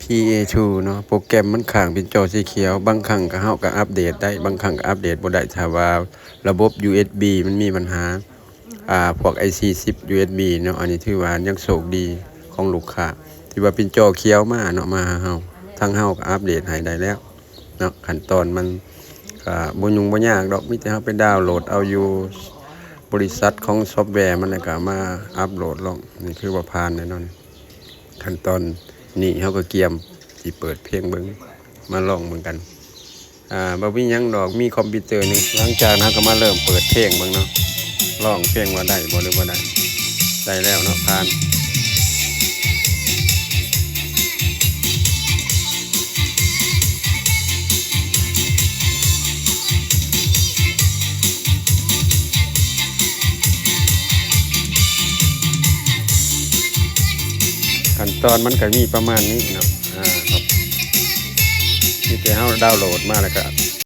PA2 เนาะโปรแกรมมันข้างเป็นจอสีเขียวบางครั้งก็เฮาก็อัปเดตได้บางครั้งก็อัปเดตบ่ได้ถ้าว่าระบบ USB มันมีปัญหาพวก IC 10 USB เนาะอันนี้ถือว่ายังโชคดีของลูกค้าที่ว่าเป็นจอเขียวมาเนาะมาหาเฮาทางเฮาก็อัปเดตให้ได้แล้วเนาะขั้นตอนมันก็บ่ยุ่งบ่ยากดอกมีแต่เฮาไปดาวน์โหลดเอาอยู่บริษัทของซอฟต์แวร์มันแล้วก็มาอัปโหลดลงนี่คือว่าผ่านแน่นอนขั้นตอนนี่เฮาก็เกียมสิเปิดเพลงเบิ่งมาลองเบิ่งกันบ่มีหยังดอกมีคอมพิวเตอร์นึงหลังจากนั้นก็มาเริ่มเปิดเพลงเบิ่งเนาะร้องเพลงว่าได้บ่หรือบ่ได้ได้แล้วเนาะผ่านขั้นตอนมันก็มีประมาณนี้เนาะครับมีแต่เฮาดาวน์โหลดมาแล้วก็